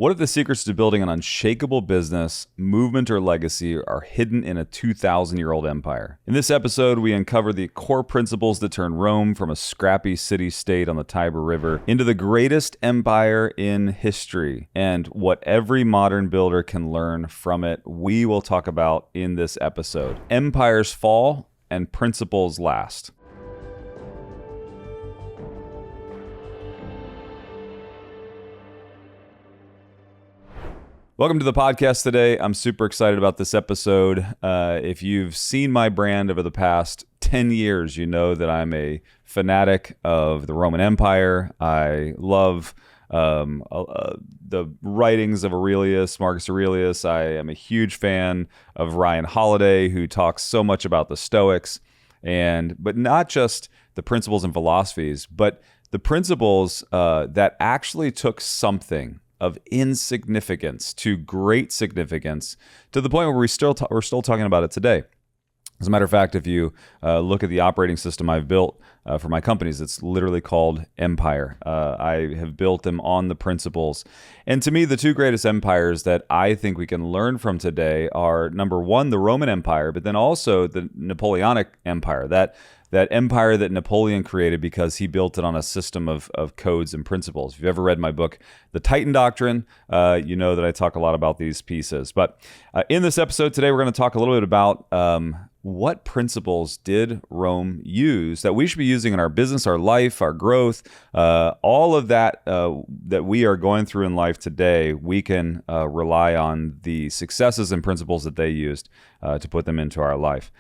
What if the secrets to building an unshakable business, movement, or legacy are hidden in a 2,000-year-old empire? In this episode, we uncover the core principles that turn Rome from a scrappy city-state on the Tiber River into the greatest empire in history, and what every modern builder can learn from it. We will talk about in this episode. Empires fall and principles last. Welcome to the podcast today. I'm super excited about this episode. If you've seen my brand over the past 10 years, you know that I'm a fanatic of the Roman Empire. I love the writings of Marcus Aurelius. I am a huge fan of Ryan Holiday, who talks so much about the Stoics, but not just the principles and philosophies, but the principles that actually took something of insignificance to great significance, to the point where we're still talking about it today. As a matter of fact, if you look at the operating system I've built for my companies, it's literally called Empire. I have built them on the principles. And to me, the two greatest empires that I think we can learn from today are, number one, the Roman Empire, but then also the Napoleonic Empire, that empire that Napoleon created because he built it on a system of codes and principles. If you've ever read my book, The Titan Doctrine, you know that I talk a lot about these pieces. But in this episode today, we're going to talk a little bit about what principles did Rome use that we should be using in our business, our life, our growth, all of that that we are going through in life today. We can rely on the successes and principles that they used to put them into our life.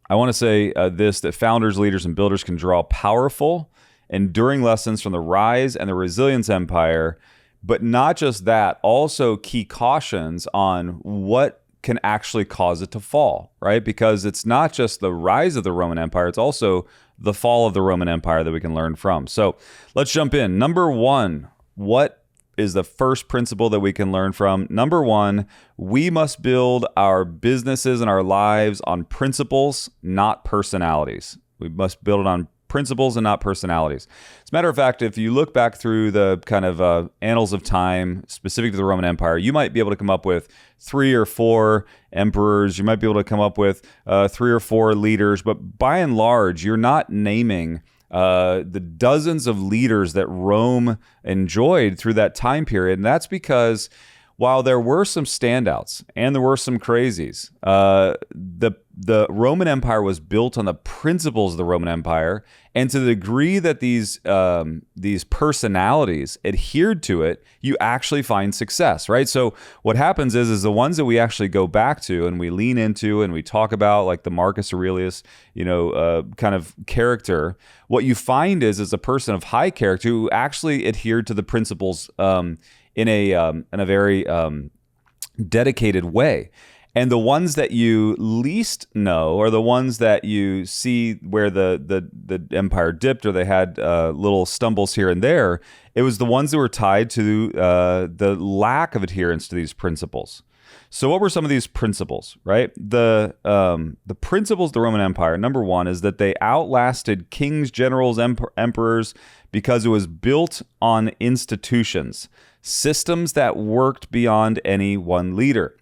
I want to say that founders, leaders, and builders can draw powerful, enduring lessons from the rise and the resilience empire, but not just that, also key cautions on what can actually cause it to fall, right? Because it's not just the rise of the Roman Empire, it's also the fall of the Roman Empire that we can learn from. So let's jump in. Number one, what is the first principle that we can learn from? Number one, we must build our businesses and our lives on principles, not personalities. We must build it on principles and not personalities. As a matter of fact, if you look back through the kind of annals of time specific to the Roman Empire, you might be able to come up with 3 or 4 emperors. You might be able to come up with 3 or 4 leaders. But by and large, you're not naming the dozens of leaders that Rome enjoyed through that time period. And that's because while there were some standouts and there were some crazies, the Roman Empire was built on the principles of the Roman Empire. And to the degree that these personalities adhered to it, you actually find success, right? So what happens is the ones that we actually go back to and we lean into and we talk about, like the Marcus Aurelius, kind of character, what you find is a person of high character who actually adhered to the principles in a very dedicated way. And the ones that you least know are the ones that you see where the empire dipped, or they had little stumbles here and there. It was the ones that were tied to the lack of adherence to these principles. So what were some of these principles, right? The principles of the Roman Empire, number one, is that they outlasted kings, generals, emperors, because it was built on institutions, systems that worked beyond any one leader.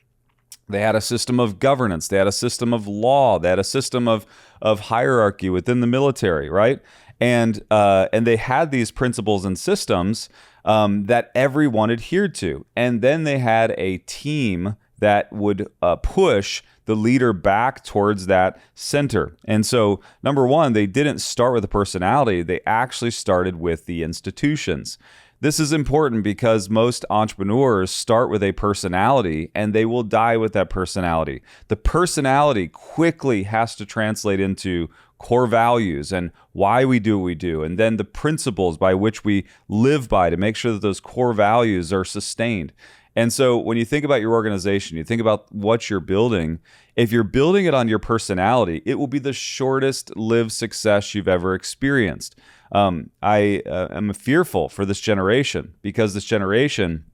They had a system of governance. They had a system of law. They had a system of hierarchy within the military, right? And they had these principles and systems that everyone adhered to. And then they had a team that would push the leader back towards that center. And so, number one, they didn't start with a personality. They actually started with the institutions. This is important because most entrepreneurs start with a personality and they will die with that personality. The personality quickly has to translate into core values and why we do what we do, and then the principles by which we live by to make sure that those core values are sustained. And so when you think about your organization, you think about what you're building, if you're building it on your personality, it will be the shortest lived success you've ever experienced. I am fearful for this generation because this generation,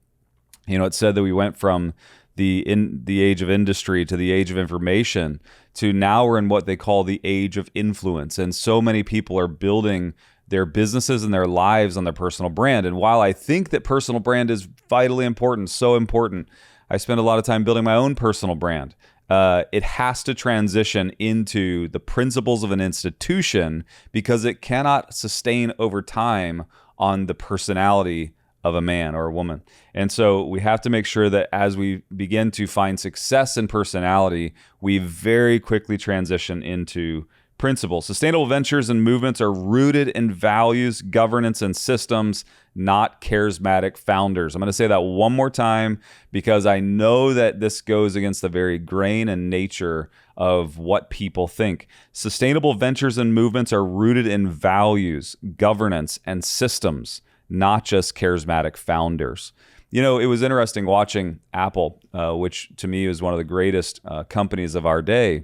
it said that we went from the age of industry to the age of information to now we're in what they call the age of influence. And so many people are building their businesses and their lives on their personal brand. And while I think that personal brand is vitally important, so important, I spend a lot of time building my own personal brand. It has to transition into the principles of an institution because it cannot sustain over time on the personality of a man or a woman. And so we have to make sure that as we begin to find success in personality, we very quickly transition into principles. Sustainable ventures and movements are rooted in values, governance, and systems, not charismatic founders. I'm going to say that one more time because I know that this goes against the very grain and nature of what people think. Sustainable ventures and movements are rooted in values, governance, and systems, not just charismatic founders. You know, it was interesting watching Apple, which to me is one of the greatest companies of our day,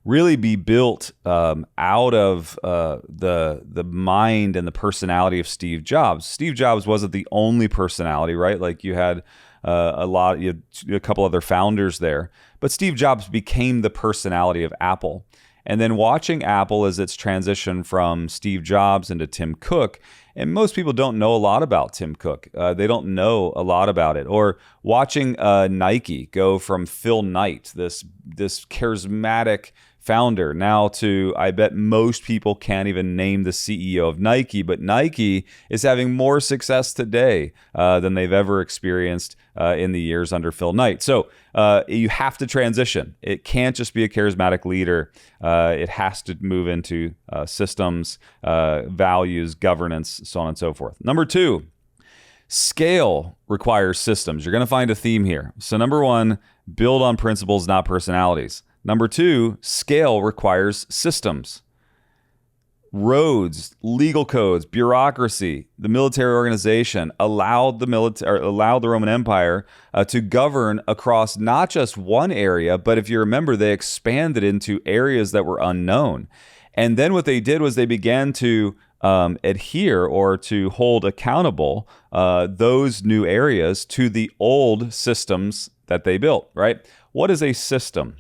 really be built out of the mind and the personality of Steve Jobs. Steve Jobs wasn't the only personality, right? Like you had you had a couple other founders there, but Steve Jobs became the personality of Apple. And then watching Apple as it's transitioned from Steve Jobs into Tim Cook, and most people don't know a lot about Tim Cook. They don't know a lot about it. Or watching Nike go from Phil Knight, this charismatic founder, now to, I bet most people can't even name the CEO of Nike, but Nike is having more success today than they've ever experienced in the years under Phil Knight. So you have to transition. It can't just be a charismatic leader. It has to move into systems, values, governance, so on and so forth. Number 2, scale requires systems. You're going to find a theme here. So number 1, build on principles, not personalities. Number 2, scale requires systems. Roads, legal codes, bureaucracy, the military organization allowed the Roman Empire to govern across not just one area, but if you remember, they expanded into areas that were unknown. And then what they did was they began to adhere or to hold accountable those new areas to the old systems that they built, right? What is a system?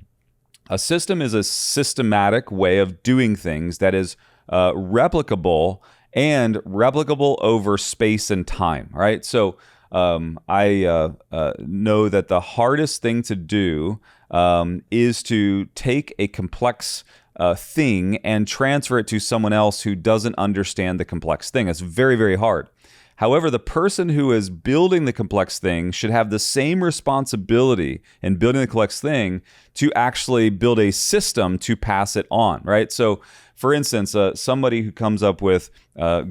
A system is a systematic way of doing things that is replicable and replicable over space and time, right? So I know that the hardest thing to do is to take a complex thing and transfer it to someone else who doesn't understand the complex thing. It's very, very hard. However, the person who is building the complex thing should have the same responsibility in building the complex thing to actually build a system to pass it on, right? So, for instance, somebody who comes up with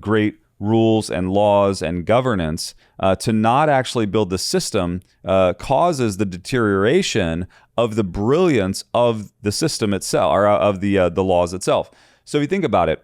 great rules and laws and governance to not actually build the system causes the deterioration of the brilliance of the system itself, or of the laws itself. So if you think about it,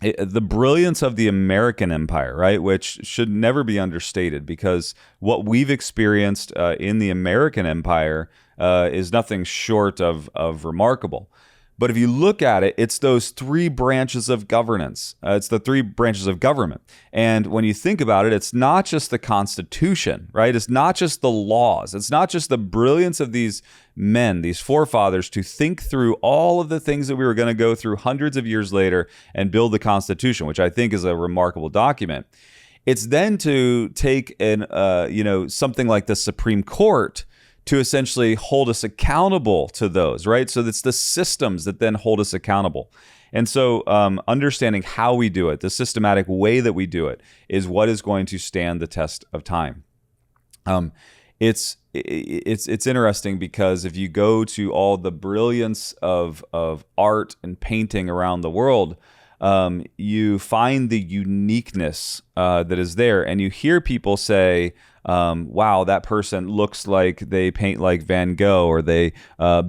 the brilliance of the American empire, right, which should never be understated, because what we've experienced in the American empire is nothing short of remarkable. But if you look at it, it's those 3 branches of governance. It's the 3 branches of government. And when you think about it, it's not just the Constitution, right? It's not just the laws. It's not just the brilliance of these men, these forefathers, to think through all of the things that we were going to go through hundreds of years later and build the Constitution, which I think is a remarkable document. It's then to take something like the Supreme Court to essentially hold us accountable to those, right? So it's the systems that then hold us accountable. And so understanding how we do it, the systematic way that we do it, is what is going to stand the test of time. It's interesting because if you go to all the brilliance of art and painting around the world, you find the uniqueness that is there, and you hear people say, wow, that person looks like they paint like Van Gogh, or they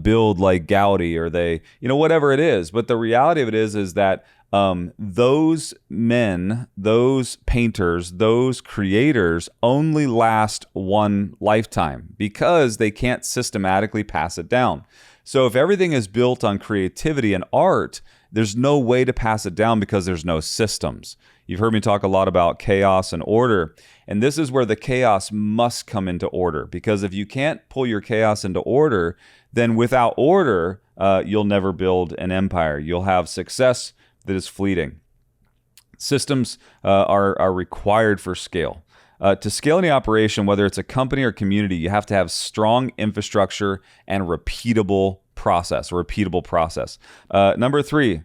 build like Gaudi, or they, whatever it is. But the reality of it is that those men, those painters, those creators only last one lifetime because they can't systematically pass it down. So if everything is built on creativity and art, there's no way to pass it down because there's no systems. You've heard me talk a lot about chaos and order, and this is where the chaos must come into order, because if you can't pull your chaos into order, then without order, you'll never build an empire. You'll have success that is fleeting. Systems are required for scale. To scale any operation, whether it's a company or community, you have to have strong infrastructure and repeatable process. Number 3,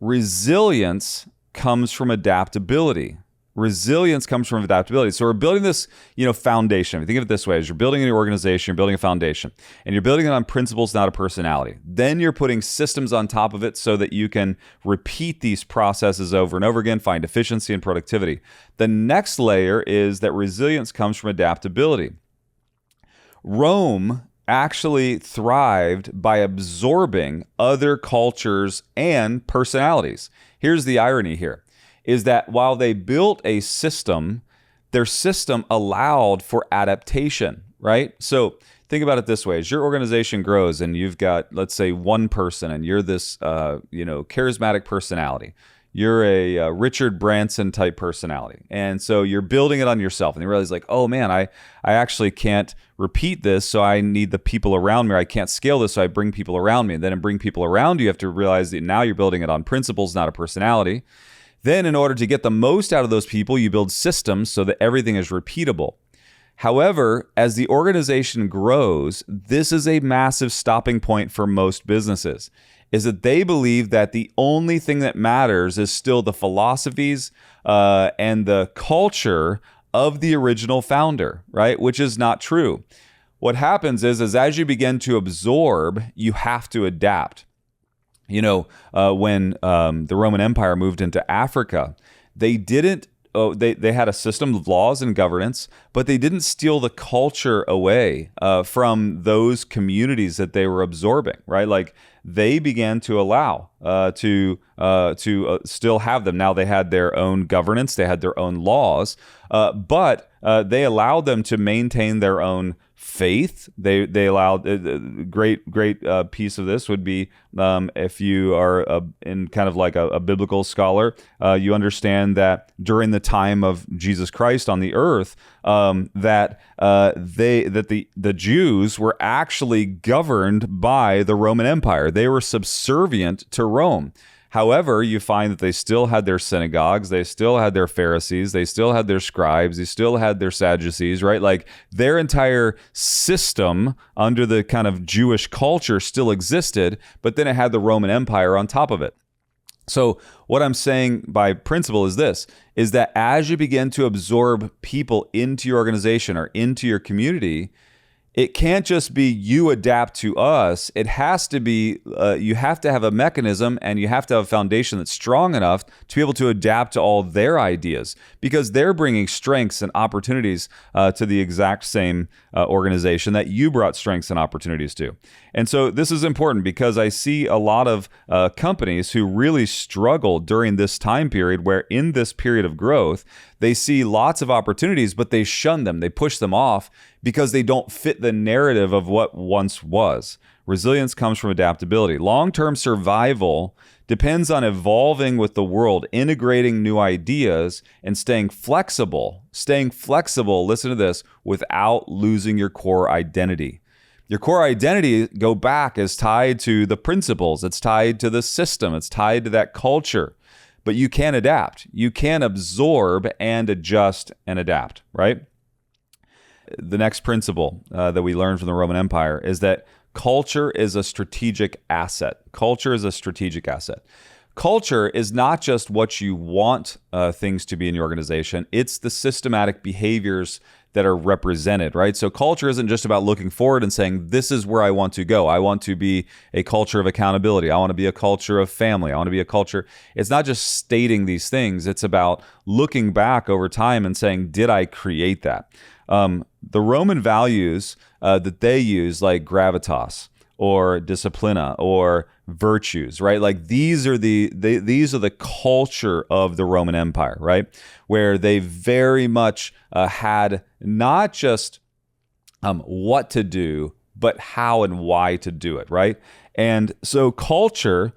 resilience comes from adaptability. So we're building this, foundation. Think of it this way: as you're building an organization, you're building a foundation, and you're building it on principles, not a personality. Then you're putting systems on top of it so that you can repeat these processes over and over again, find efficiency and productivity. The next layer is that resilience comes from adaptability. Rome actually thrived by absorbing other cultures and personalities. Here's the irony here, is that while they built a system, their system allowed for adaptation, right? So think about it this way: as your organization grows and you've got, let's say, one person, and you're this, charismatic personality. You're a Richard Branson type personality. And so you're building it on yourself, and you realize, like, oh man, I actually can't repeat this, so I need the people around me. I can't scale this, so I bring people around me. And then in bring people around you have to realize that now you're building it on principles, not a personality. Then in order to get the most out of those people, you build systems so that everything is repeatable. However, as the organization grows, this is a massive stopping point for most businesses, is that they believe that the only thing that matters is still the philosophies and the culture of the original founder, right? Which is not true. What happens is as you begin to absorb, you have to adapt. When the Roman Empire moved into Africa, they didn't. They had a system of laws and governance, but they didn't steal the culture away from those communities that they were absorbing. Right, like they began to allow to still have them. Now they had their own governance, they had their own laws, but they allowed them to maintain their own faith. They allowed a great piece of this would be if you are in kind of like a biblical scholar, you understand that during the time of Jesus Christ on the earth, that the Jews were actually governed by the Roman Empire. They were subservient to Rome. However, you find that they still had their synagogues, they still had their Pharisees, they still had their scribes, they still had their Sadducees, right? Like their entire system under the kind of Jewish culture still existed, but then it had the Roman Empire on top of it. So what I'm saying by principle is this, is that as you begin to absorb people into your organization or into your community, it can't just be you adapt to us. It has to be, you have to have a mechanism and you have to have a foundation that's strong enough to be able to adapt to all their ideas, because they're bringing strengths and opportunities to the exact same organization that you brought strengths and opportunities to. And so this is important because I see a lot of companies who really struggle during this time period, where in this period of growth, they see lots of opportunities, but they shun them. They push them off because they don't fit the narrative of what once was. Resilience comes from adaptability. Long-term survival depends on evolving with the world, integrating new ideas, and staying flexible. Listen to this, without losing your core identity. Your core identity, go back, is tied to the principles. It's tied to the system. It's tied to that culture. But you can adapt. You can absorb and adjust and adapt, right? The next principle that we learned from the Roman Empire is that culture is a strategic asset. Culture is not just what you want things to be in your organization. It's the systematic behaviors that are represented, right? So culture isn't just about looking forward and saying, this is where I want to go. I want to be a culture of accountability. I want to be a culture of family. I want to be a culture. It's not just stating these things. It's about looking back over time and saying, did I create that? The Roman values that they use, like gravitas or disciplina or virtues, right? Like these are the culture of the Roman Empire, right? Where they very much had not just what to do, but how and why to do it, right? And so culture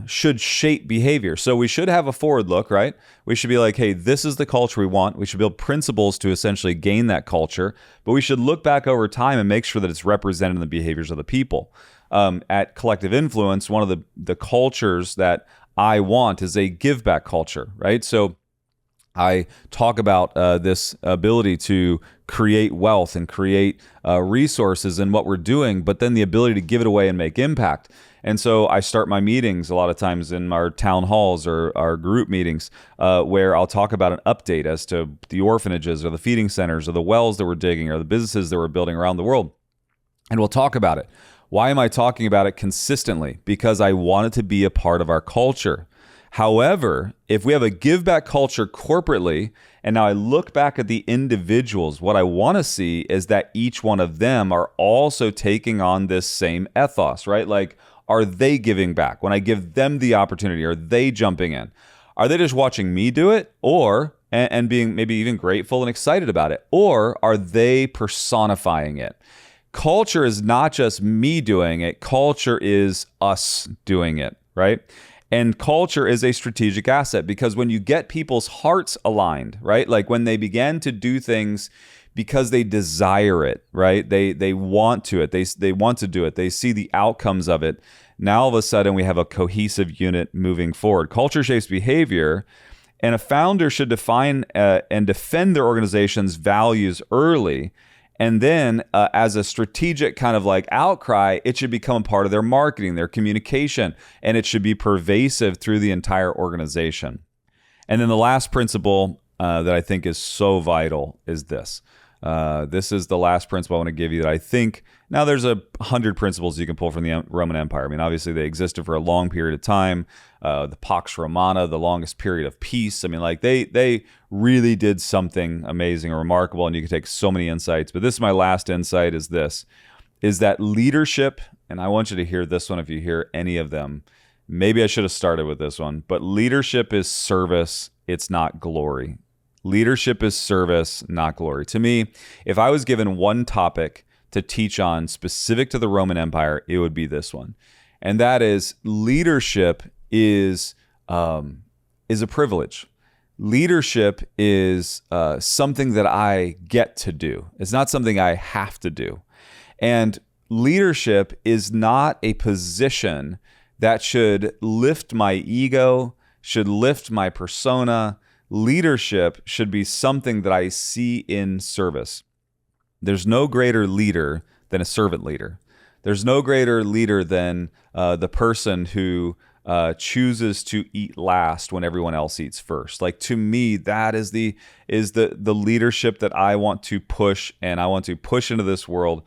should shape behavior. So we should have a forward look, right? We should be like, hey, this is the culture we want. We should build principles to essentially gain that culture, but we should look back over time and make sure that it's represented in the behaviors of the people. At Collective Influence, one of the cultures that I want is a give back culture, right? So I talk about this ability to create wealth and create resources in what we're doing, but then the ability to give it away and make impact. And so I start my meetings a lot of times in our town halls or our group meetings where I'll talk about an update as to the orphanages or the feeding centers or the wells that we're digging or the businesses that we're building around the world. And we'll talk about it. Why am I talking about it consistently? Because I want it to be a part of our culture. However, if we have a give back culture corporately, and now I look back at the individuals, what I want to see is that each one of them are also taking on this same ethos, right? Like, are they giving back? When I give them the opportunity, are they jumping in? Are they just watching me do it, or and being maybe even grateful and excited about it? Or are they personifying it? Culture is not just me doing it. Culture is us doing it, right? And culture is a strategic asset because when you get people's hearts aligned, right? Like when they begin to do things because they desire it, right? They want to it. They want to do it. They see the outcomes of it. Now all of a sudden we have a cohesive unit moving forward. Culture shapes behavior, and a founder should define and defend their organization's values early. And then as a strategic kind of like outcry, it should become a part of their marketing, their communication, and it should be pervasive through the entire organization. And then the last principle that I think is so vital is this. This is the last principle I want to give you that I think, now there's 100 principles you can pull from the Roman Empire. I mean, obviously they existed for a long period of time. The Pax Romana, the longest period of peace. I mean, like they really did something amazing and remarkable, and you can take so many insights. But this is my last insight is that leadership, and I want you to hear this one if you hear any of them. Maybe I should have started with this one, but leadership is service. It's not glory. Leadership is service, not glory. To me, if I was given one topic to teach on specific to the Roman Empire, it would be this one. And that is leadership is a privilege. Leadership is something that I get to do. It's not something I have to do. And leadership is not a position that should lift my ego, should lift my persona. Leadership should be something that I see in service. There's no greater leader than a servant leader. There's no greater leader than the person who chooses to eat last when everyone else eats first. Like, to me, that is the leadership that I want to push, and I want to push into this world.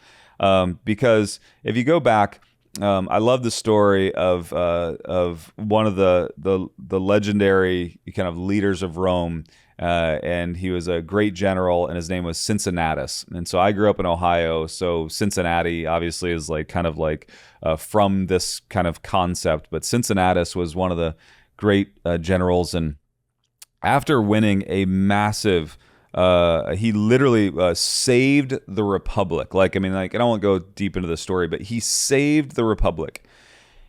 Because if you go back, I love the story of one of the legendary kind of leaders of Rome, and he was a great general, and his name was Cincinnatus. And so I grew up in Ohio, so Cincinnati obviously is like kind of like from this kind of concept. But Cincinnatus was one of the great generals, and after winning a massive he literally saved the Republic. Like, I mean, like, I don't want to go deep into the story, but he saved the Republic.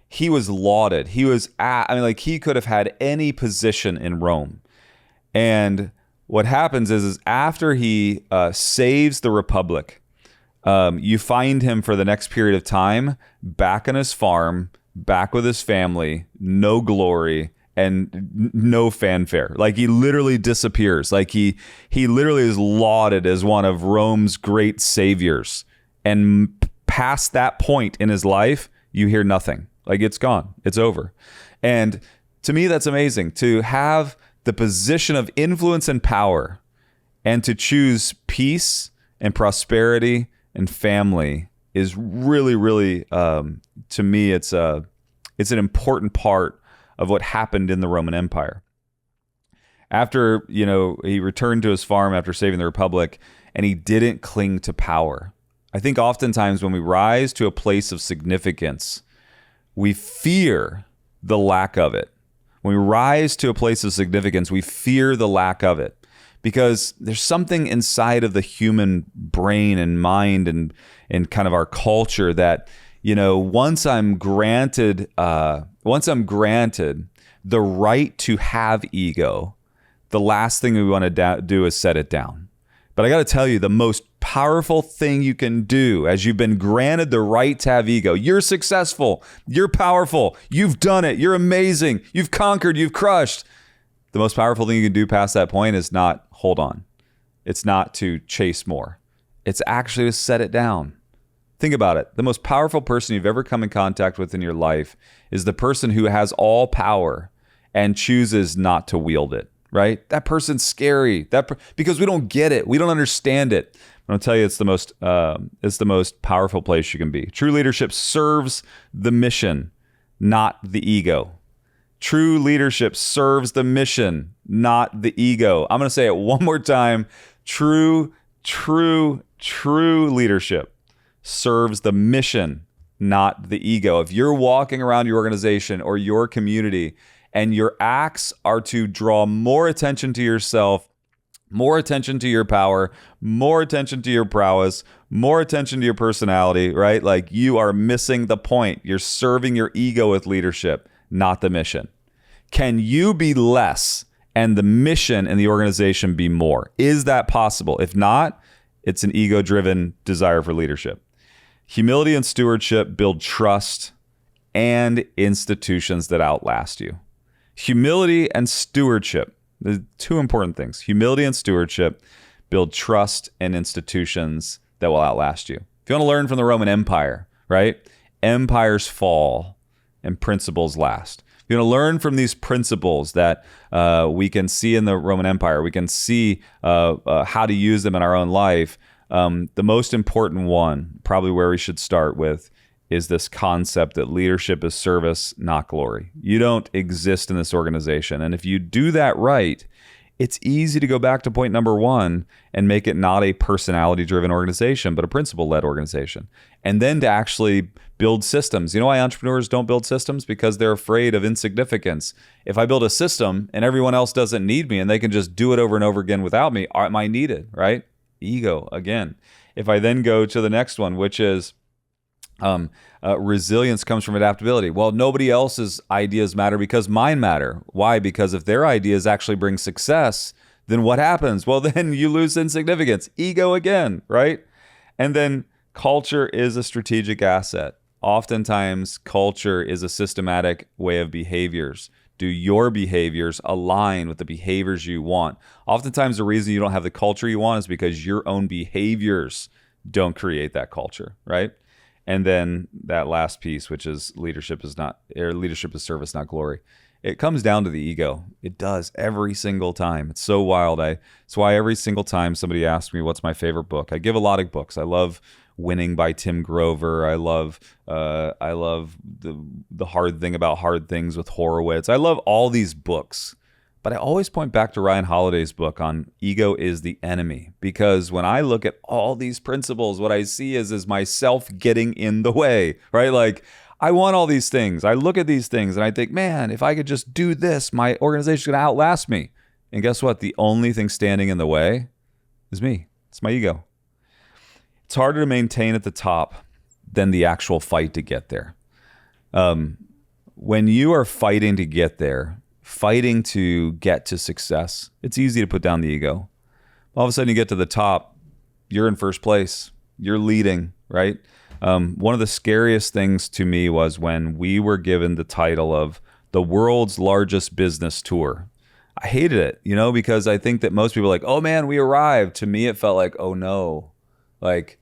He was lauded. He was like, he could have had any position in Rome. And what happens is after he saves the Republic, you find him for the next period of time back on his farm, back with his family, no glory, and no fanfare. Like, he literally disappears. Like, he literally is lauded as one of Rome's great saviors. And past that point in his life, you hear nothing. Like, it's gone. It's over. And to me, that's amazing. To have the position of influence and power and to choose peace and prosperity and family is really, really, to me, it's an important part of what happened in the Roman Empire. After, he returned to his farm after saving the Republic, and he didn't cling to power. I think oftentimes when we rise to a place of significance, we fear the lack of it. When we rise to a place of significance, we fear the lack of it, because there's something inside of the human brain and mind and kind of our culture that, once I'm granted the right to have ego, the last thing we want to do is set it down. But I got to tell you, the most powerful thing you can do as you've been granted the right to have ego, you're successful, you're powerful, you've done it, you're amazing, you've conquered, you've crushed. The most powerful thing you can do past that point is not hold on. It's not to chase more. It's actually to set it down. Think about it. The most powerful person you've ever come in contact with in your life is the person who has all power and chooses not to wield it, right? That person's scary. Because we don't get it. We don't understand it. I'm going to tell you, it's the most powerful place you can be. True leadership serves the mission, not the ego. True leadership serves the mission, not the ego. I'm going to say it one more time. True leadership serves the mission, not the ego. If you're walking around your organization or your community and your acts are to draw more attention to yourself, more attention to your power, more attention to your prowess, more attention to your personality, right? Like, you are missing the point. You're serving your ego with leadership, not the mission. Can you be less and the mission and the organization be more? Is that possible? If not, it's an ego-driven desire for leadership. Humility and stewardship build trust and institutions that outlast you. Humility and stewardship, the two important things. Humility and stewardship build trust and institutions that will outlast you. If you want to learn from the Roman Empire, right? Empires fall and principles last. If you want to learn from these principles that we can see in the Roman Empire, we can see how to use them in our own life. The most important one, probably where we should start with, is this concept that leadership is service, not glory. You don't exist in this organization. And if you do that right, it's easy to go back to point number one and make it not a personality-driven organization, but a principle-led organization. And then to actually build systems. You know why entrepreneurs don't build systems? Because they're afraid of insignificance. If I build a system and everyone else doesn't need me and they can just do it over and over again without me, am I needed, right? Ego again. If I then go to the next one, which is resilience comes from adaptability. Well, nobody else's ideas matter because mine matter. Why? Because if their ideas actually bring success, then what happens? Well, then you lose insignificance. Ego again, right? And then culture is a strategic asset. Oftentimes, culture is a systematic way of behaviors. Do your behaviors align with the behaviors you want? Oftentimes, the reason you don't have the culture you want is because your own behaviors don't create that culture, right? And then that last piece, which is leadership is service, not glory. It comes down to the ego. It does every single time. It's so wild. It's why every single time somebody asks me what's my favorite book, I give a lot of books. I love Winning by Tim Grover. I love the Hard Thing About Hard Things with Horowitz. I love all these books. But I always point back to Ryan Holiday's book on ego is the enemy, because when I look at all these principles, what I see is myself getting in the way, right? Like, I want all these things. I look at these things and I think, man, if I could just do this, my organization's going to outlast me. And guess what? The only thing standing in the way is me. It's my ego. It's harder to maintain at the top than the actual fight to get there. When you are fighting to get there, fighting to get to success, it's easy to put down the ego. All of a sudden you get to the top, you're in first place, you're leading, right? One of the scariest things to me was when we were given the title of the world's largest business tour. I hated it, because I think that most people are like, oh man, we arrived. To me, it felt like, oh no, like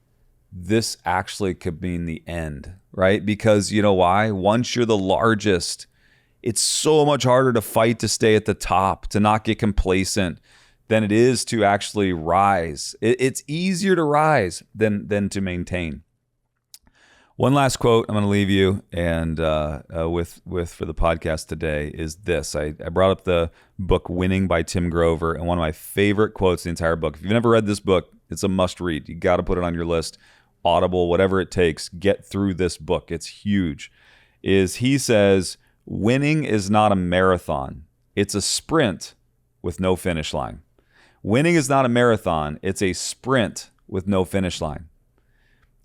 this actually could mean the end, right? Because you know why? Once you're the largest, it's so much harder to fight to stay at the top, to not get complacent, than it is to actually rise. It's easier to rise than to maintain. One last quote I'm going to leave you and with for the podcast today is this. I brought up the book Winning by Tim Grover, and one of my favorite quotes in the entire book. If you've never read this book, it's a must read. You got to put it on your list. Audible, whatever it takes, get through this book. It's huge. He says, winning is not a marathon. It's a sprint with no finish line. Winning is not a marathon. It's a sprint with no finish line.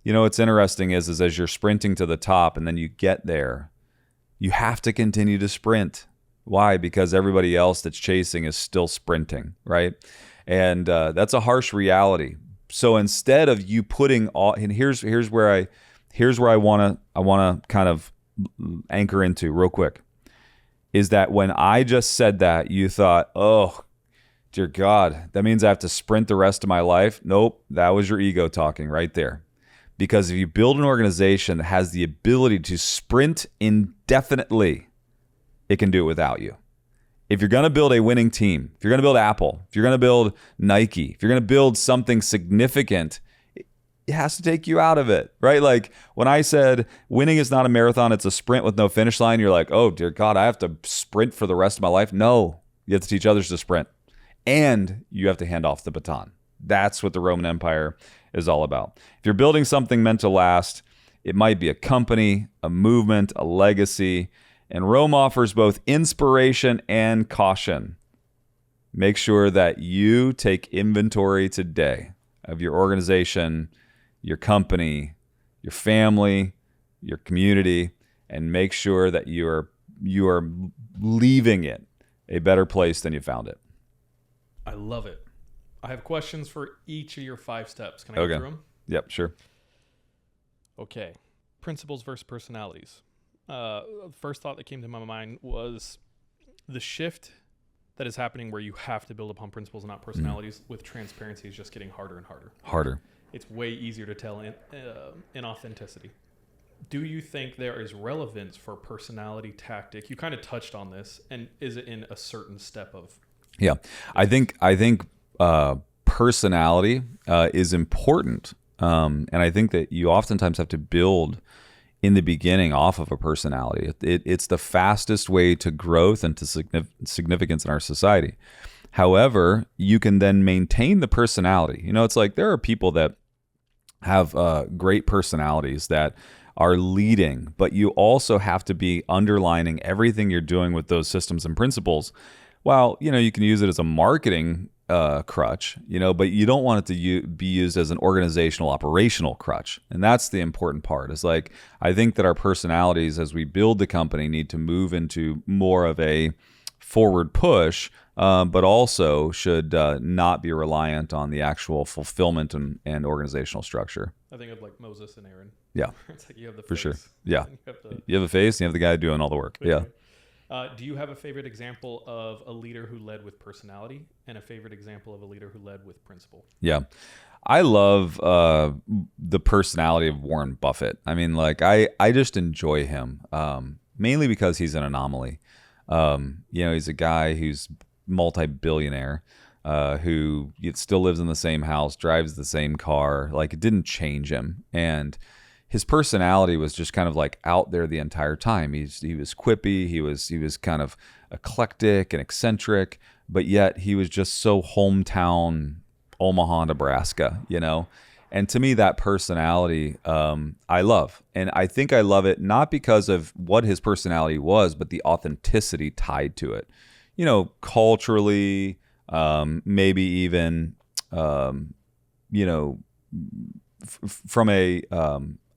What's interesting is as you're sprinting to the top and then you get there, you have to continue to sprint. Why? Because everybody else that's chasing is still sprinting, right? And that's a harsh reality. So instead of you putting all, and here's where I want to kind of anchor into real quick, is that when I just said that, you thought, oh, dear God, that means I have to sprint the rest of my life. Nope, that was your ego talking right there. Because if you build an organization that has the ability to sprint indefinitely, it can do it without you. If you're going to build a winning team, if you're going to build Apple, if you're going to build Nike, if you're going to build something significant, it has to take you out of it, right? Like when I said winning is not a marathon, it's a sprint with no finish line, you're like, oh, dear God, I have to sprint for the rest of my life. No, you have to teach others to sprint, and you have to hand off the baton. That's what the Roman Empire is all about. If you're building something meant to last, it might be a company, a movement, a legacy, and Rome offers both inspiration and caution. Make sure that you take inventory today of your organization, your company, your family, your community, and make sure that you are leaving it a better place than you found it. I love it. I have questions for each of your 5 steps. Can I go through them? Yep, sure. Okay. Principles versus personalities. The first thought that came to my mind was the shift that is happening where you have to build upon principles and not personalities with transparency is just getting harder and harder. Harder. It's way easier to tell in authenticity. Do you think there is relevance for personality tactic? You kind of touched on this, and is it in a certain step of? Yeah, I think personality is important, and I think that you oftentimes have to build in the beginning off of a personality. It's the fastest way to growth and to significance in our society. However, you can then maintain the personality. You know, it's like there are people that have great personalities that are leading, but you also have to be underlining everything you're doing with those systems and principles. Well, you know, you can use it as a marketing crutch, you know, but you don't want it to be used as an organizational, operational crutch. And that's the important part. Is like, I think that our personalities as we build the company need to move into more of a forward push, but also should not be reliant on the actual fulfillment and organizational structure. I think of like Moses and Aaron. Yeah. It's like you have the face. For sure. Yeah. You have a face and you have the guy doing all the work. Yeah. Do you have a favorite example of a leader who led with personality and a favorite example of a leader who led with principle? Yeah. I love the personality of Warren Buffett. I mean, like, I just enjoy him, mainly because he's an anomaly. You know, he's a guy who's multi-billionaire, who still lives in the same house, drives the same car. Like, it didn't change him. And his personality was just kind of like out there the entire time. He was quippy. He was kind of eclectic and eccentric, but yet he was just so hometown Omaha, Nebraska, you know? And to me, that personality, I love. And I think I love it not because of what his personality was, but the authenticity tied to it. You know, culturally, maybe even, you know, from a...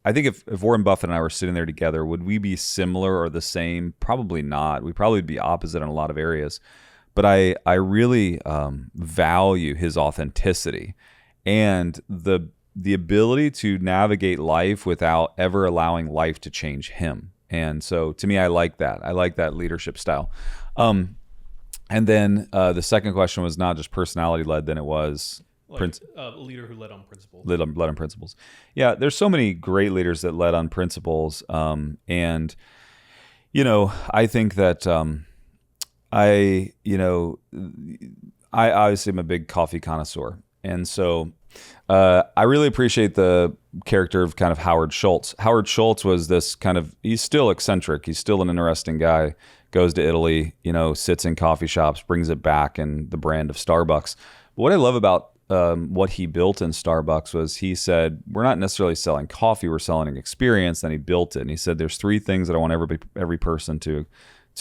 I think if Warren Buffett and I were sitting there together, would we be similar or the same? Probably not. We'd probably be opposite in a lot of areas. But I really value his authenticity and the ability to navigate life without ever allowing life to change him. And so to me, I like that. I like that leadership style. And then the second question was not just personality led, then it was... a leader who led on principles. Led on principles. Yeah, there's so many great leaders that led on principles. And, you know, I think that I obviously am a big coffee connoisseur. And so I really appreciate the character of kind of Howard Schultz. Howard Schultz was this kind of, he's still eccentric. He's still an interesting guy. Goes to Italy, you know, sits in coffee shops, brings it back in the brand of Starbucks. But what I love about what he built in Starbucks was he said, we're not necessarily selling coffee, we're selling an experience. Then he built it. And he said, there's 3 things that I want every person to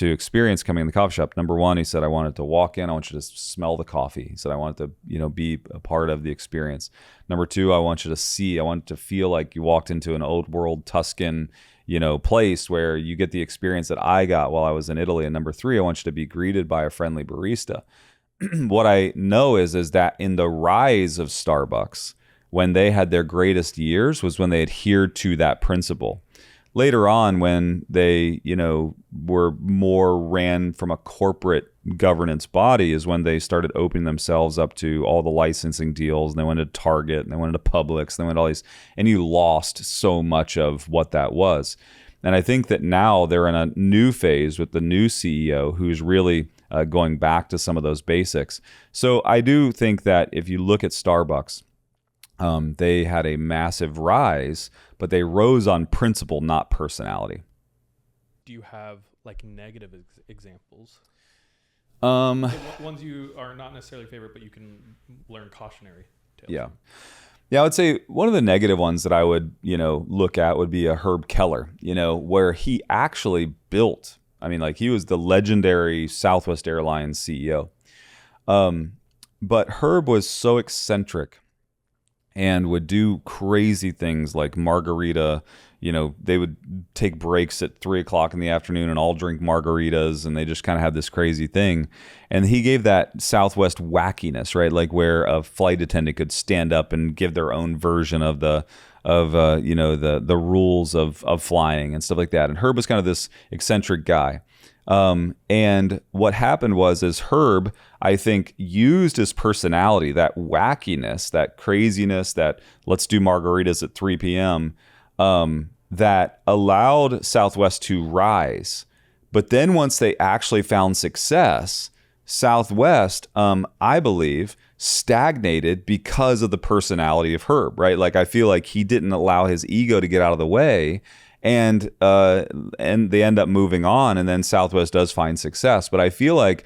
experience coming in the coffee shop. Number 1, he said, I wanted to walk in, I want you to smell the coffee. He said, I want it to, you know, be a part of the experience. Number 2, I want you to see, I want it to feel like you walked into an old world Tuscan, you know, place where you get the experience that I got while I was in Italy. And number 3, I want you to be greeted by a friendly barista. what I know is that in the rise of Starbucks, when they had their greatest years was when they adhered to that principle. Later on, when they, were more ran from a corporate governance body, is when they started opening themselves up to all the licensing deals, and they went to Target, and they went to Publix, and they went to all these, and you lost so much of what that was. And I think that now they're in a new phase with the new CEO who's really going back to some of those basics. So I do think that if you look at Starbucks, they had a massive rise, but they rose on principle, not personality. Do you have like negative examples? Um, Ones you are not necessarily favorite, but you can learn cautionary tales. Yeah. Yeah, I would say one of the negative ones that I would, look at would be a Herb Keller, where he actually built, he was the legendary Southwest Airlines CEO. But Herb was so eccentric and would do crazy things like margarita. They would take breaks at 3:00 in the afternoon and all drink margaritas, and they just kind of had this crazy thing. And he gave that Southwest wackiness, right? Like where a flight attendant could stand up and give their own version of the rules of flying and stuff like that. And Herb was kind of this eccentric guy. And what happened is Herb, I think, used his personality, that wackiness, that craziness, that let's do margaritas at 3 p.m., that allowed Southwest to rise. But then once they actually found success, Southwest, I believe, stagnated because of the personality of Herb, right? Like I feel like he didn't allow his ego to get out of the way, and they end up moving on, and then Southwest does find success. But I feel like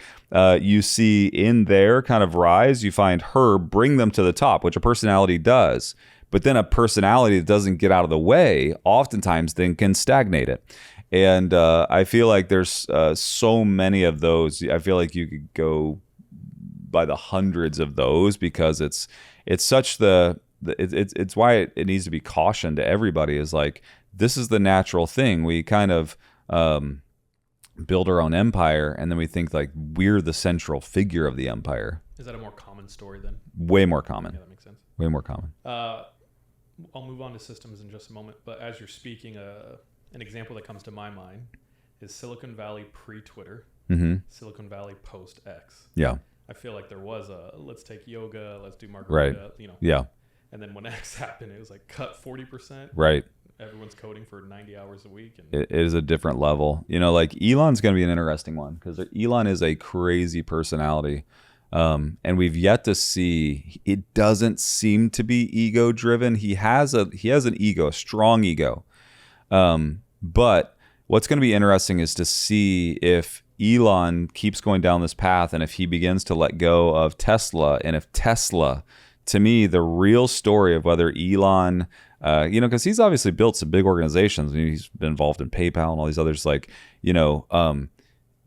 you see in their kind of rise, you find Herb bring them to the top, which a personality does. But then a personality that doesn't get out of the way oftentimes then can stagnate it. And I feel like there's so many of those. I feel like you could go by the hundreds of those, because it's such it's why it needs to be cautioned to everybody, is like, this is the natural thing. We kind of build our own empire, and then we think like we're the central figure of the empire. Is that a more common story then? Way more common. Yeah, that makes sense. Way more common. I'll move on to systems in just a moment, but as you're speaking, an example that comes to my mind is Silicon Valley pre-Twitter, Silicon Valley post-X. Yeah. I feel like there was a let's take yoga, let's do margarita, right. Yeah. And then when X happened, it was like cut 40%. Right. Everyone's coding for 90 hours a week. And it is a different level. Like Elon's going to be an interesting one, because Elon is a crazy personality. And we've yet to see, it doesn't seem to be ego driven. He has an ego, a strong ego. But what's going to be interesting is to see if Elon keeps going down this path, and if he begins to let go of Tesla, and if Tesla, to me, the real story of whether Elon, because he's obviously built some big organizations. He's been involved in PayPal and all these others,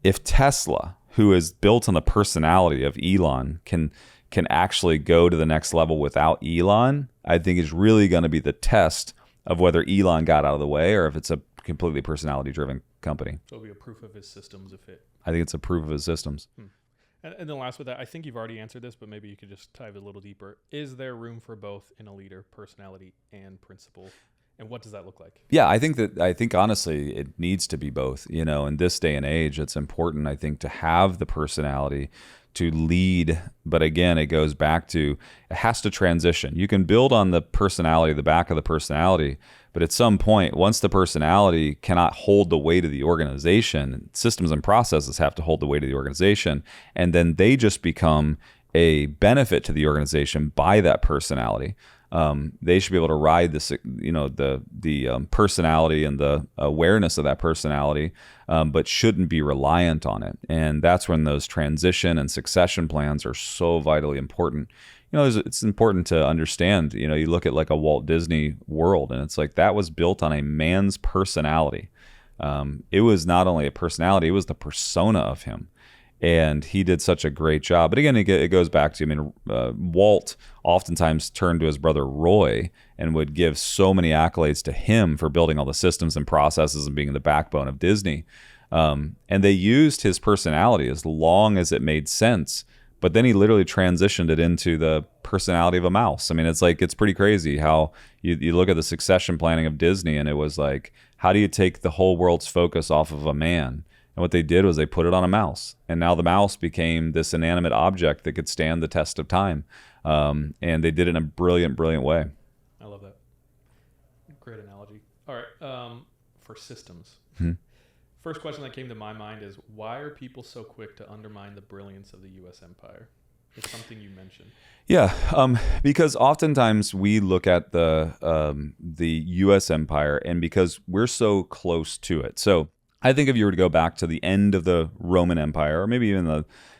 if Tesla, who is built on the personality of Elon, can actually go to the next level without Elon, I think is really going to be the test of whether Elon got out of the way, or if it's a completely personality-driven company. So it'll be a proof of his systems if it... I think it's a proof of his systems. And then last with that, I think you've already answered this, but maybe you could just dive a little deeper. Is there room for both in a leader, personality and principle? And what does that look like? Yeah, I think honestly, it needs to be both. In this day and age, it's important, I think, to have the personality to lead. But again, it goes back to, it has to transition. You can build on the personality, the back of the personality, but at some point, once the personality cannot hold the weight of the organization, systems and processes have to hold the weight of the organization, and then they just become a benefit to the organization by that personality. They should be able to ride this, the personality and the awareness of that personality, but shouldn't be reliant on it. And that's when those transition and succession plans are so vitally important. It's important to understand, you look at like a Walt Disney World, and it's like that was built on a man's personality. It was not only a personality, it was the persona of him. And he did such a great job. But again, it goes back to, Walt oftentimes turned to his brother Roy and would give so many accolades to him for building all the systems and processes and being the backbone of Disney. And they used his personality as long as it made sense. But then he literally transitioned it into the personality of a mouse. I mean, it's pretty crazy how you look at the succession planning of Disney, and it was like, how do you take the whole world's focus off of a man? And what they did was they put it on a mouse. And now the mouse became this inanimate object that could stand the test of time. And they did it in a brilliant, brilliant way. I love that. Great analogy. All right. For systems. Hmm. First question that came to my mind is, why are people so quick to undermine the brilliance of the U.S. empire? It's something you mentioned. Yeah, because oftentimes we look at the U.S. empire, and because we're so close to it. So I think if you were to go back to the end of the Roman Empire, or maybe even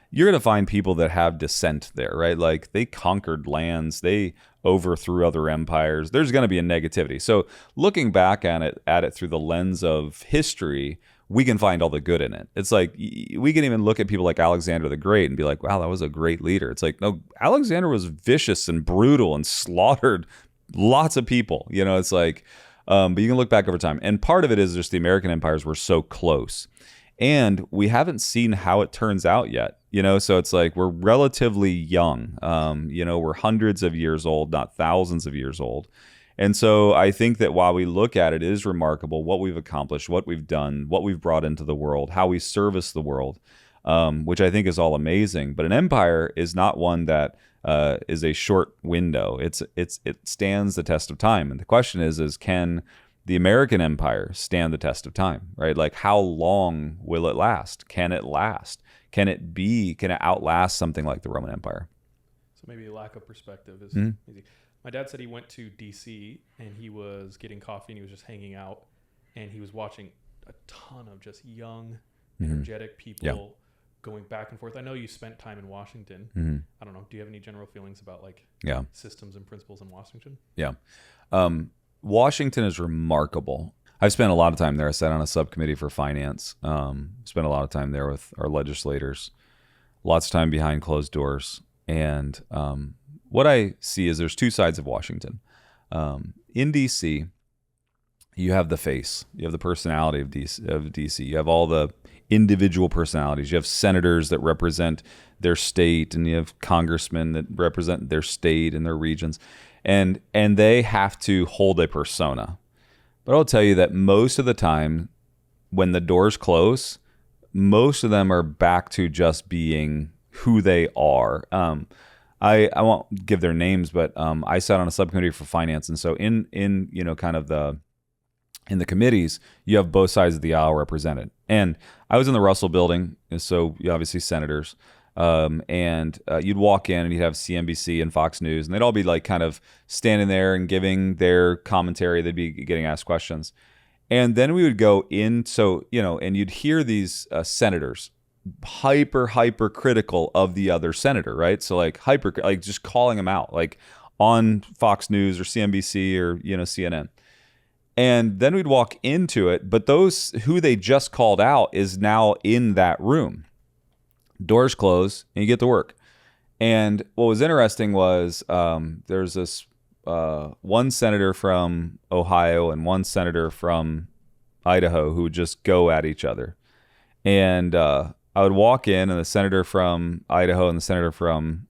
you're going to find people that have dissent there, right? Like they conquered lands, they overthrew other empires. There's going to be a negativity. So looking back at it through the lens of history, we can find all the good in it. It's like we can even look at people like Alexander the Great and be like, wow, that was a great leader. It's like, no, Alexander was vicious and brutal and slaughtered lots of people. It's like, but you can look back over time. And part of it is just the American empires were so close. And we haven't seen how it turns out yet. So it's like we're relatively young. We're hundreds of years old, not thousands of years old. And so I think that while we look at it, it is remarkable what we've accomplished, what we've done, what we've brought into the world, how we service the world, which I think is all amazing. But an empire is not one that is a short window. It stands the test of time. And the question is can the American empire stand the test of time, right? Like how long will it last? Can it last? Can it outlast something like the Roman Empire? So maybe a lack of perspective is easy. My dad said he went to D.C. and he was getting coffee and he was just hanging out and he was watching a ton of just young, energetic people going back and forth. I know you spent time in Washington. I don't know. Do you have any general feelings about systems and principles in Washington? Yeah. Washington is remarkable. I've spent a lot of time there. I sat on a subcommittee for finance. Spent a lot of time there with our legislators. Lots of time behind closed doors. And what I see is there's two sides of Washington. In D.C., you have the face. You have the personality of D.C. You have all the individual personalities. You have senators that represent their state, and you have congressmen that represent their state and their regions. And they have to hold a persona. But I'll tell you that most of the time, when the doors close, most of them are back to just being who they are. I won't give their names, but I sat on a subcommittee for finance, and so in the committees, you have both sides of the aisle represented. And I was in the Russell Building, and so you obviously senators. And you'd walk in and you'd have CNBC and Fox News, and they'd all be like kind of standing there and giving their commentary. They'd be getting asked questions. And then we would go in, and you'd hear these senators hyper critical of the other senator, right? So like just calling them out, like on Fox News or CNBC or, CNN. And then we'd walk into it, but those who they just called out is now in that room. Doors close and you get to work. And what was interesting was there's this one senator from Ohio and one senator from Idaho who would just go at each other. And I would walk in, and the senator from Idaho and the senator from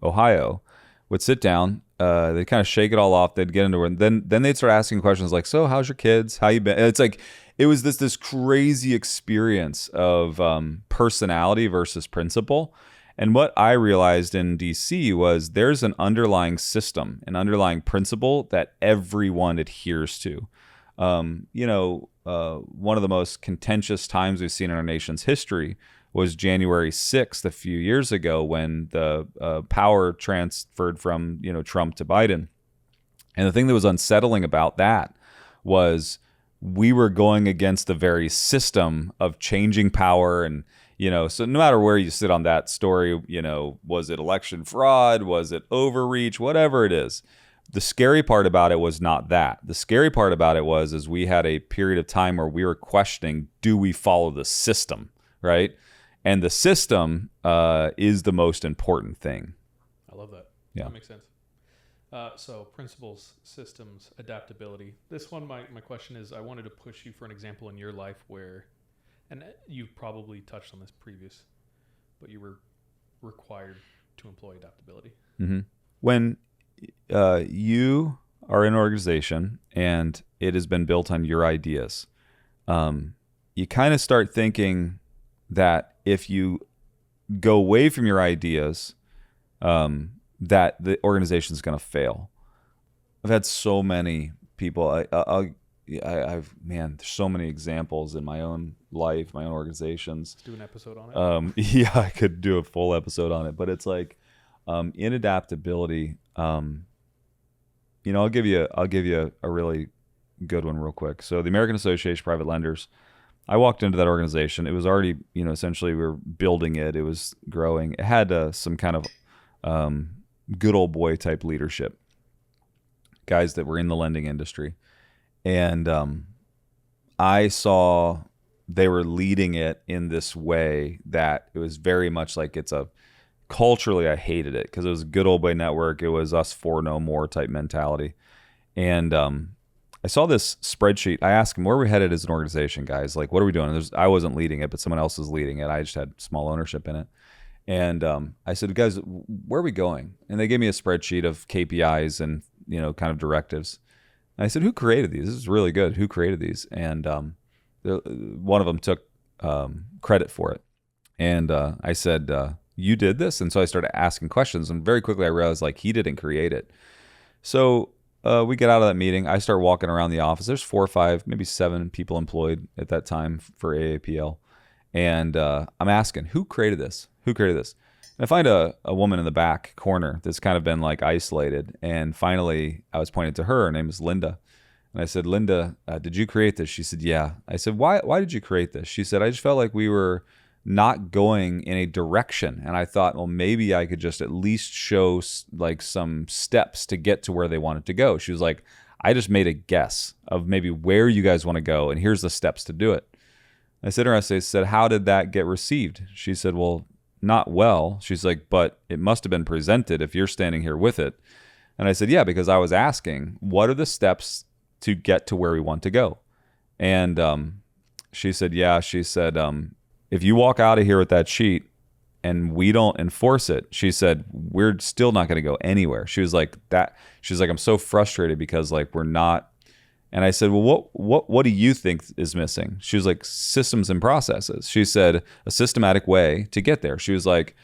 Ohio would sit down. They'd kind of shake it all off. They'd get into it. Then they'd start asking questions like, so how's your kids? How you been? And it's like, it was this crazy experience of personality versus principle. And what I realized in DC was there's an underlying system, an underlying principle that everyone adheres to. One of the most contentious times we've seen in our nation's history was January 6th a few years ago, when the power transferred from Trump to Biden. And the thing that was unsettling about that was we were going against the very system of changing power. And so no matter where you sit on that story, was it election fraud, was it overreach, whatever it is, the scary part about it was not that. The scary part about it was we had a period of time where we were questioning, do we follow the system, right? And the system is the most important thing. I love that. Yeah. That makes sense. So principles, systems, adaptability. This one, my question is, I wanted to push you for an example in your life where, and you've probably touched on this but you were required to employ adaptability. Mm-hmm. When you are in an organization and it has been built on your ideas, you kind of start thinking that if you go away from your ideas, that the organization is going to fail. I've had so many people. I've man, there's so many examples in my own life, my own organizations. Let's do an episode on it. Yeah, I could do a full episode on it, but it's like in adaptability. I'll give you a really good one real quick. So the American Association of Private Lenders. I walked into that organization. It was already, essentially we were building it. It was growing. It had some kind of good old boy type leadership, guys that were in the lending industry. And I saw they were leading it in this way that it was very much like culturally, I hated it because it was a good old boy network. It was us four no more type mentality. And I saw this spreadsheet. I asked them, where are we headed as an organization, guys? Like, what are we doing? I wasn't leading it, but someone else was leading it. I just had small ownership in it. And I said, guys, where are we going? And they gave me a spreadsheet of KPIs and, kind of directives. And I said, who created these? This is really good. Who created these? And one of them took credit for it. And I said, you did this? And so I started asking questions. And very quickly I realized, like, he didn't create it. So we get out of that meeting. I start walking around the office. There's 4 or 5, maybe 7 people employed at that time for AAPL. And I'm asking, who created this? Who created this? And I find a woman in the back corner that's kind of been like isolated. And finally, I was pointed to her. Her name is Linda. And I said, Linda, did you create this? She said, yeah. I said, why did you create this? She said, I just felt like we were not going in a direction. And I thought, well, maybe I could just at least show like some steps to get to where they wanted to go. She was like, I just made a guess of maybe where you guys want to go. And here's the steps to do it. I said to her, I said, how did that get received? She said, well, not well. She's like, but it must have been presented if you're standing here with it. And I said, yeah, because I was asking, what are the steps to get to where we want to go? And she said, yeah. She said, if you walk out of here with that sheet and we don't enforce it, she said, we're still not going to go anywhere. She was like, I'm so frustrated because like we're not. And I said, well, what do you think is missing? She was like, systems and processes. She said, a systematic way to get there. She was like,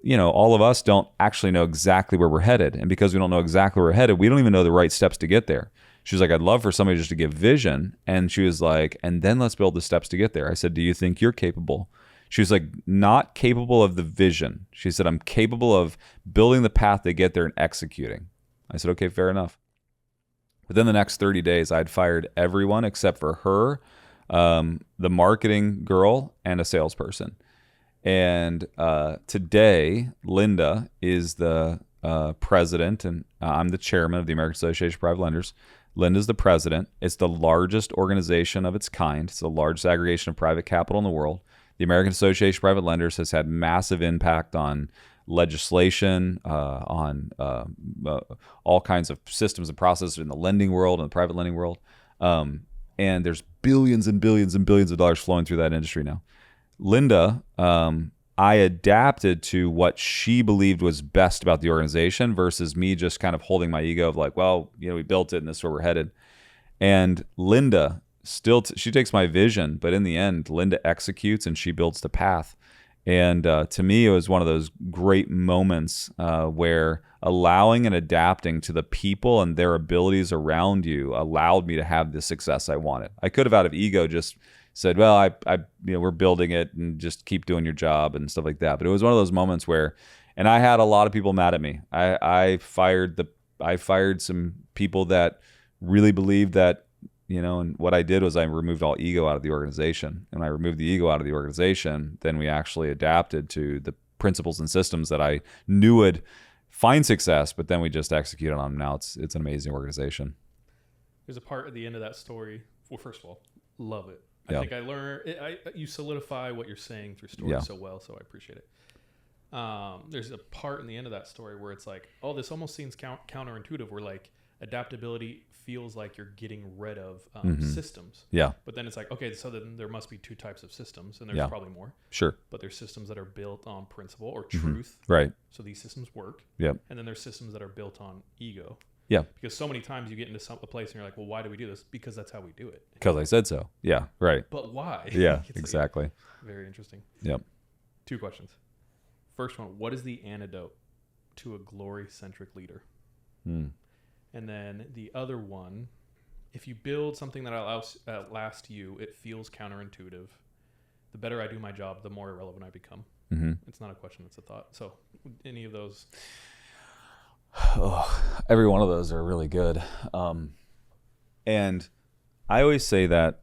all of us don't actually know exactly where we're headed. And because we don't know exactly where we're headed, we don't even know the right steps to get there. She was like, I'd love for somebody just to give vision. And she was like, and then let's build the steps to get there. I said, do you think you're capable? She was like, not capable of the vision. She said, I'm capable of building the path to get there and executing. I said, okay, fair enough. Within the next 30 days, I'd fired everyone except for her, the marketing girl, and a salesperson. And today, Linda is the president, and I'm the chairman of the American Association of Private Lenders. Linda's the president. It's the largest organization of its kind. It's the largest aggregation of private capital in the world. The American Association of Private Lenders has had massive impact on legislation, on all kinds of systems and processes in the lending world and the private lending world. And there's billions and billions and billions of dollars flowing through that industry now. Linda, I adapted to what she believed was best about the organization versus me just kind of holding my ego of like, well, we built it and this is where we're headed. And Linda still, she takes my vision, but in the end, Linda executes and she builds the path. And to me, it was one of those great moments where allowing and adapting to the people and their abilities around you allowed me to have the success I wanted. I could have, out of ego, just said, well, we're building it and just keep doing your job and stuff like that. But it was one of those moments where, and I had a lot of people mad at me. I fired some people that really believed that, and what I did was I removed all ego out of the organization. And when I removed the ego out of the organization, then we actually adapted to the principles and systems that I knew would find success, but then we just executed on them. Now it's an amazing organization. There's a part at the end of that story. Well, first of all, love it. Yeah. I think I learned, you solidify what you're saying through story so well, so I appreciate it. There's a part in the end of that story where it's like, oh, this almost seems counterintuitive. We're like, Adaptability feels like you're getting rid of systems. Yeah. But then it's like, okay, so then there must be two types of systems, and there's Yeah. probably more. Sure. But there's systems that are built on principle or truth. Right. So these systems work. Yep. And then there's systems that are built on ego. Yeah. Because so many times you get into a place and you're like, well, why do we do this? Because that's how we do it. Because I said so. Yeah. Right. But why? Yeah. It's Exactly. very interesting. Yep. 2 questions. First one, what is the antidote to a glory-centric leader? And then the other one, if you build something that lasts you, it feels counterintuitive. The better I do my job, the more irrelevant I become. It's not a question, it's a thought. So any of those? Oh, every one of those are really good. And I always say that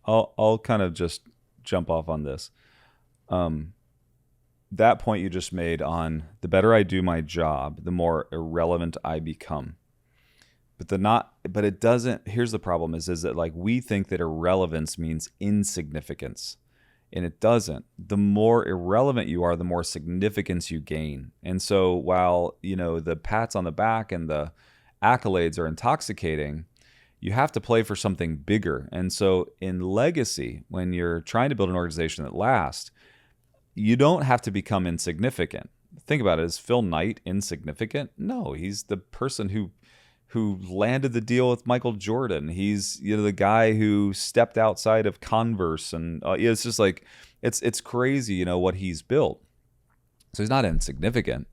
I'll kind of just jump off on this. That point you just made on the better I do my job, the more irrelevant I become. But it doesn't. Here's the problem: is that like we think that irrelevance means insignificance, and it doesn't. The more irrelevant you are, the more significance you gain. And so while the pats on the back and the accolades are intoxicating, you have to play for something bigger. And so in legacy, when you're trying to build an organization that lasts, you don't have to become insignificant. Think about it. Is Phil Knight insignificant? No, he's the person who landed the deal with Michael Jordan. He's the guy who stepped outside of Converse, and it's just like it's crazy, what he's built. So he's not insignificant,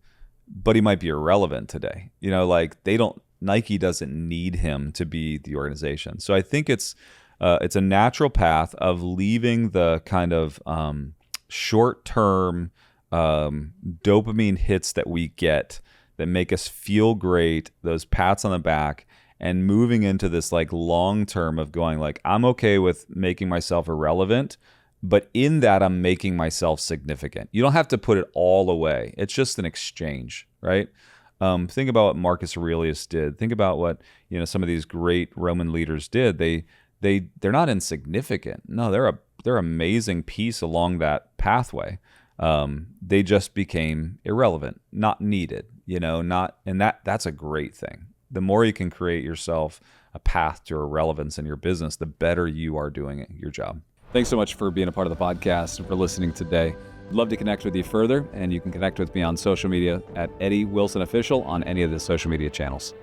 but he might be irrelevant today. Nike doesn't need him to be the organization. So I think it's a natural path of leaving the kind of short-term dopamine hits that we get that make us feel great, those pats on the back, and moving into this like long-term of going like, I'm okay with making myself irrelevant, but in that I'm making myself significant. You don't have to put it all away. It's just an exchange, right? Think about what Marcus Aurelius did. Think about what some of these great Roman leaders did. They're not insignificant. No, they're amazing piece along that pathway. They just became irrelevant, not needed, and that's a great thing. The more you can create yourself a path to irrelevance in your business, the better you are doing it, your job. Thanks so much for being a part of the podcast and for listening today. I'd love to connect with you further, and you can connect with me on social media at Eddie Wilson Official on any of the social media channels.